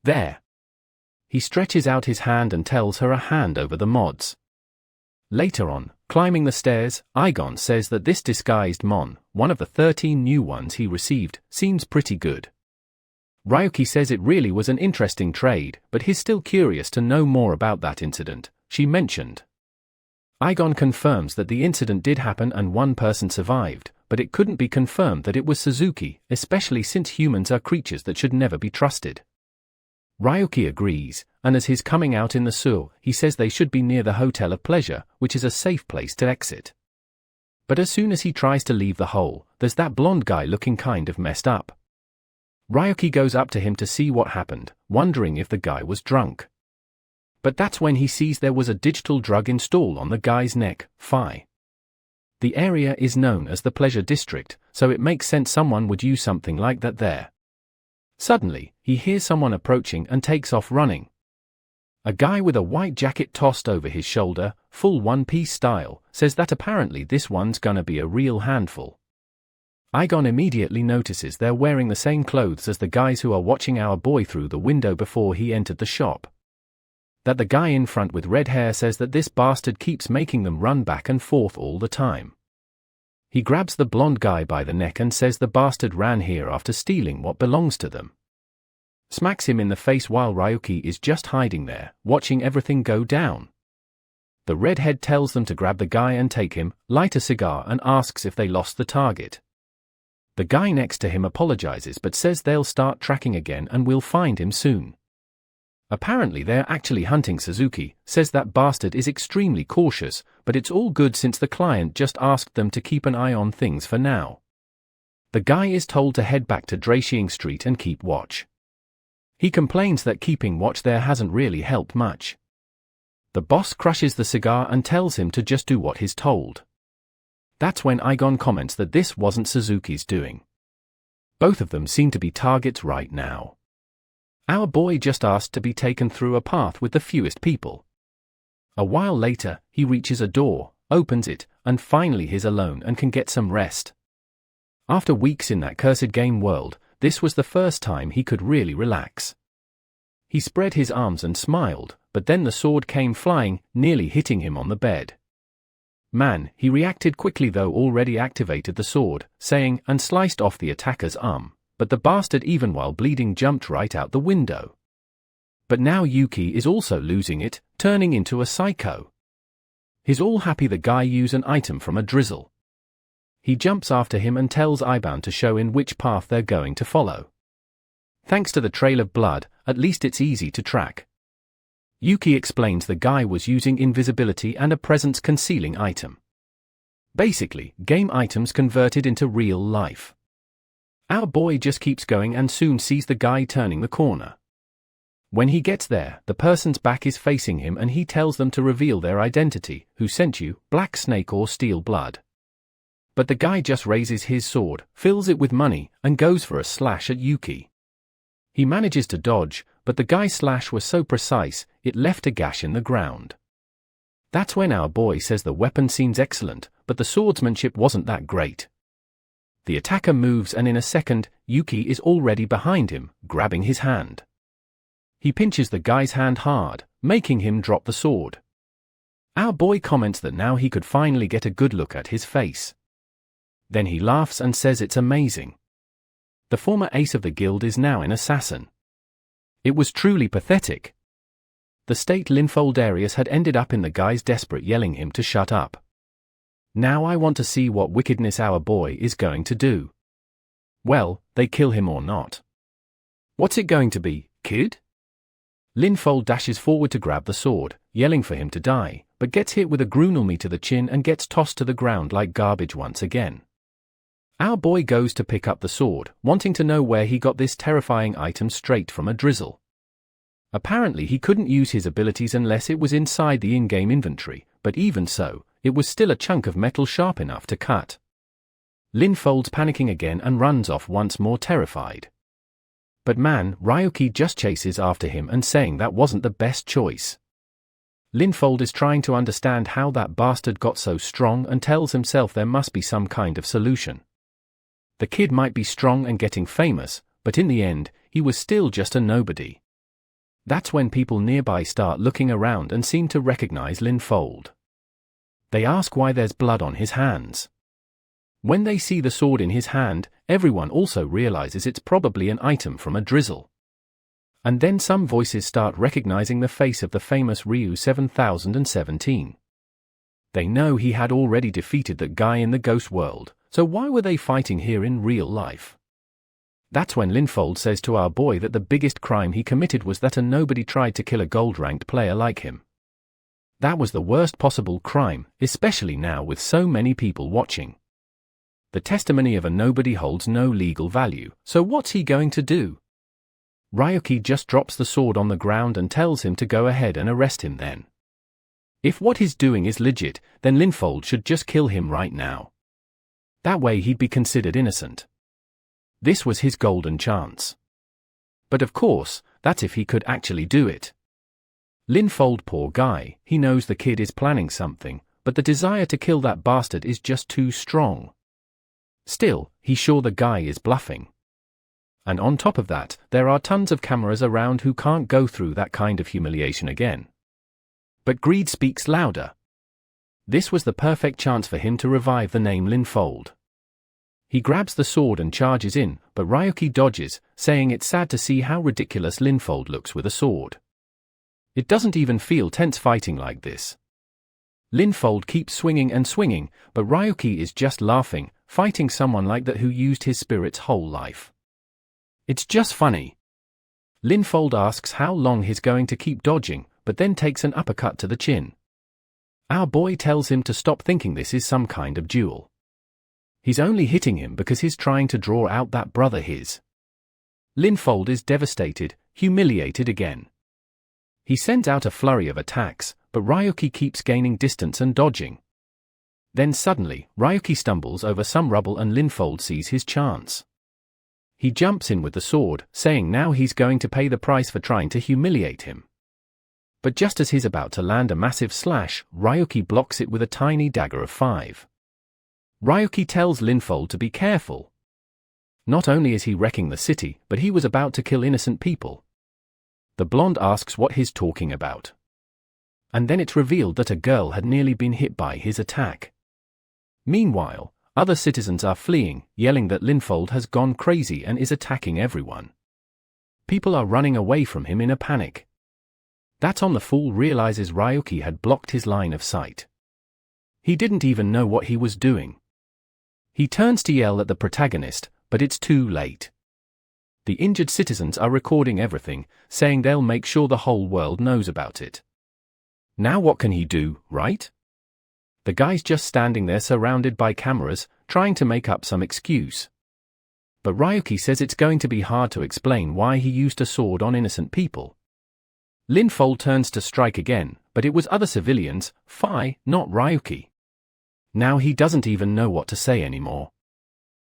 There. He stretches out his hand and tells her a hand over the mods. Later on, climbing the stairs, Igon says that this disguised Mon, one of the 13 new ones he received, seems pretty good. Ryuki says it really was an interesting trade, but he's still curious to know more about that incident she mentioned. Igon confirms that the incident did happen and one person survived, but it couldn't be confirmed that it was Suzuki, especially since humans are creatures that should never be trusted. Ryuki agrees, and as he's coming out in the sewer, he says they should be near the Hotel of Pleasure, which is a safe place to exit. But as soon as he tries to leave the hole, there's that blonde guy looking kind of messed up. Ryuki goes up to him to see what happened, wondering if the guy was drunk. But that's when he sees there was a digital drug installed on the guy's neck, Phi. The area is known as the Pleasure District, so it makes sense someone would use something like that there. Suddenly, he hears someone approaching and takes off running. A guy with a white jacket tossed over his shoulder, full one-piece style, says that apparently this one's gonna be a real handful. Igon immediately notices they're wearing the same clothes as the guys who are watching our boy through the window before he entered the shop. That the guy in front with red hair says that this bastard keeps making them run back and forth all the time. He grabs the blonde guy by the neck and says the bastard ran here after stealing what belongs to them. Smacks him in the face while Ryuki is just hiding there, watching everything go down. The redhead tells them to grab the guy and take him, light a cigar and asks if they lost the target. The guy next to him apologizes but says they'll start tracking again and will find him soon. Apparently they're actually hunting Suzuki, says that bastard is extremely cautious, but it's all good since the client just asked them to keep an eye on things for now. The guy is told to head back to Draishing Street and keep watch. He complains that keeping watch there hasn't really helped much. The boss crushes the cigar and tells him to just do what he's told. That's when Igon comments that this wasn't Suzuki's doing. Both of them seem to be targets right now. Our boy just asked to be taken through a path with the fewest people. A while later, he reaches a door, opens it, and finally he's alone and can get some rest. After weeks in that cursed game world, this was the first time he could really relax. He spread his arms and smiled, but then the sword came flying, nearly hitting him on the bed. Man, he reacted quickly though already activated the sword, saying, and sliced off the attacker's arm. But the bastard even while bleeding jumped right out the window. But now Yuki is also losing it, turning into a psycho. He's all happy the guy used an item from a drizzle. He jumps after him and tells Iban to show in which path they're going to follow. Thanks to the trail of blood, at least it's easy to track. Yuki explains the guy was using invisibility and a presence concealing item. Basically, game items converted into real life. Our boy just keeps going and soon sees the guy turning the corner. When he gets there, the person's back is facing him and he tells them to reveal their identity, who sent you, Black Snake or Steel Blood. But the guy just raises his sword, fills it with money, and goes for a slash at Yuki. He manages to dodge, but the guy's slash was so precise, it left a gash in the ground. That's when our boy says the weapon seems excellent, but the swordsmanship wasn't that great. The attacker moves and in a second, Yuki is already behind him, grabbing his hand. He pinches the guy's hand hard, making him drop the sword. Our boy comments that now he could finally get a good look at his face. Then he laughs and says it's amazing. The former ace of the guild is now an assassin. It was truly pathetic. The state Linfold Darius had ended up in the guy's desperate yelling him to shut up. Now I want to see what wickedness our boy is going to do. Well, they kill him or not. What's it going to be, kid? Linfold dashes forward to grab the sword, yelling for him to die, but gets hit with a grunelme to the chin and gets tossed to the ground like garbage once again. Our boy goes to pick up the sword, wanting to know where he got this terrifying item straight from a drizzle. Apparently he couldn't use his abilities unless it was inside the in-game inventory, but even so, it was still a chunk of metal sharp enough to cut. Linfold's panicking again and runs off once more terrified. But man, Ryuki just chases after him and saying that wasn't the best choice. Linfold is trying to understand how that bastard got so strong and tells himself there must be some kind of solution. The kid might be strong and getting famous, but in the end, he was still just a nobody. That's when people nearby start looking around and seem to recognize Linfold. They ask why there's blood on his hands. When they see the sword in his hand, everyone also realizes it's probably an item from a drizzle. And then some voices start recognizing the face of the famous Ryu 7017. They know he had already defeated that guy in the ghost world, so why were they fighting here in real life? That's when Linfold says to our boy that the biggest crime he committed was that nobody tried to kill a gold-ranked player like him. That was the worst possible crime, especially now with so many people watching. The testimony of a nobody holds no legal value, so what's he going to do? Ryuki just drops the sword on the ground and tells him to go ahead and arrest him then. If what he's doing is legit, then Linfold should just kill him right now. That way he'd be considered innocent. This was his golden chance. But of course, that's if he could actually do it. Linfold, poor guy, he knows the kid is planning something, but the desire to kill that bastard is just too strong. Still, he's sure the guy is bluffing. And on top of that, there are tons of cameras around who can't go through that kind of humiliation again. But greed speaks louder. This was the perfect chance for him to revive the name Linfold. He grabs the sword and charges in, but Ryuki dodges, saying it's sad to see how ridiculous Linfold looks with a sword. It doesn't even feel tense fighting like this. Linfold keeps swinging and swinging, but Ryuki is just laughing, fighting someone like that who used his spirit's whole life. It's just funny. Linfold asks how long he's going to keep dodging, but then takes an uppercut to the chin. Our boy tells him to stop thinking this is some kind of duel. He's only hitting him because he's trying to draw out that brother his. Linfold is devastated, humiliated again. He sends out a flurry of attacks, but Ryuki keeps gaining distance and dodging. Then suddenly, Ryuki stumbles over some rubble and Linfold sees his chance. He jumps in with the sword, saying now he's going to pay the price for trying to humiliate him. But just as he's about to land a massive slash, Ryuki blocks it with a tiny dagger of 5. Ryuki tells Linfold to be careful. Not only is he wrecking the city, but he was about to kill innocent people. The blonde asks what he's talking about. And then it's revealed that a girl had nearly been hit by his attack. Meanwhile, other citizens are fleeing, yelling that Linfold has gone crazy and is attacking everyone. People are running away from him in a panic. That's on the fool realizes Ryuki had blocked his line of sight. He didn't even know what he was doing. He turns to yell at the protagonist, but it's too late. The injured citizens are recording everything, saying they'll make sure the whole world knows about it. Now what can he do, right? The guy's just standing there surrounded by cameras, trying to make up some excuse. But Ryuki says it's going to be hard to explain why he used a sword on innocent people. Linfold turns to strike again, but it was other civilians, not Ryuki. Now he doesn't even know what to say anymore.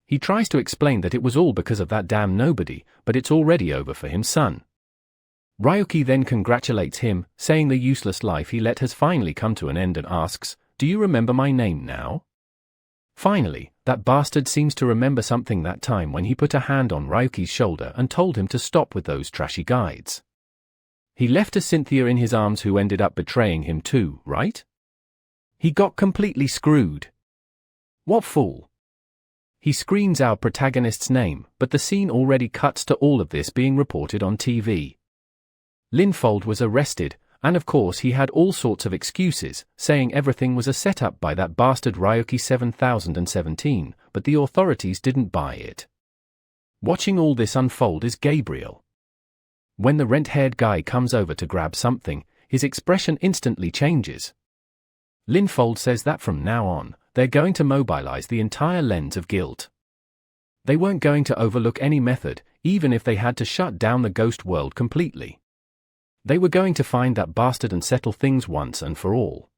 He tries to explain that it was all because of that damn nobody, but it's already over for him, son. Ryuki then congratulates him, saying the useless life he led has finally come to an end and asks, "Do you remember my name now?" Finally, that bastard seems to remember something that time when he put a hand on Ryuki's shoulder and told him to stop with those trashy guides. He left a Cynthia in his arms who ended up betraying him too, right? He got completely screwed. What fool? He screams our protagonist's name, but the scene already cuts to all of this being reported on TV. Linfold was arrested, and of course he had all sorts of excuses, saying everything was a setup by that bastard Ryuki 7017, but the authorities didn't buy it. Watching all this unfold is Gabriel. When the rent-haired guy comes over to grab something, his expression instantly changes. Linfold says that from now on, they're going to mobilize the entire lens of guilt. They weren't going to overlook any method, even if they had to shut down the ghost world completely. They were going to find that bastard and settle things once and for all.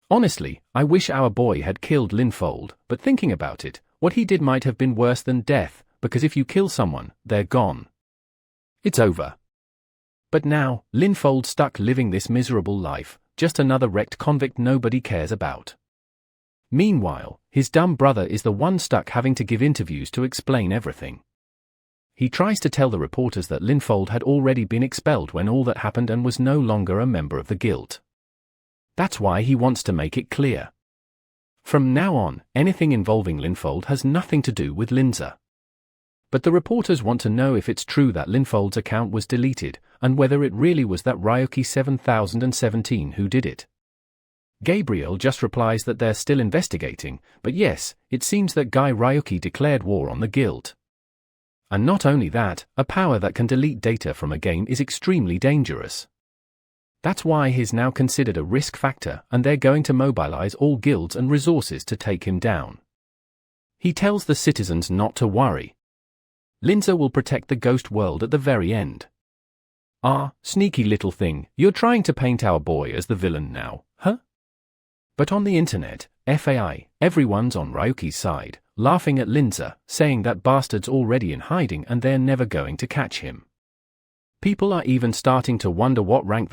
Honestly, I wish our boy had killed Linfold, but thinking about it, what he did might have been worse than death, because if you kill someone, they're gone. It's over. But now, Linfold's stuck living this miserable life, just another wrecked convict nobody cares about. Meanwhile, his dumb brother is the one stuck having to give interviews to explain everything. He tries to tell the reporters that Linfold had already been expelled when all that happened and was no longer a member of the guild. That's why he wants to make it clear. From now on, anything involving Linfold has nothing to do with Linza. But the reporters want to know if it's true that Linfold's account was deleted, and whether it really was that Ryoki 7017 who did it. Gabriel just replies that they're still investigating, but yes, it seems that Guy Ryoki declared war on the guild. And not only that, a power that can delete data from a game is extremely dangerous. That's why he's now considered a risk factor, and they're going to mobilize all guilds and resources to take him down. He tells the citizens not to worry. Linza will protect the ghost world at the very end. Ah, sneaky little thing, you're trying to paint our boy as the villain now, huh? But on the internet, FAI, everyone's on Ryoki's side, laughing at Linza, saying that bastard's already in hiding and they're never going to catch him. People are even starting to wonder what rank the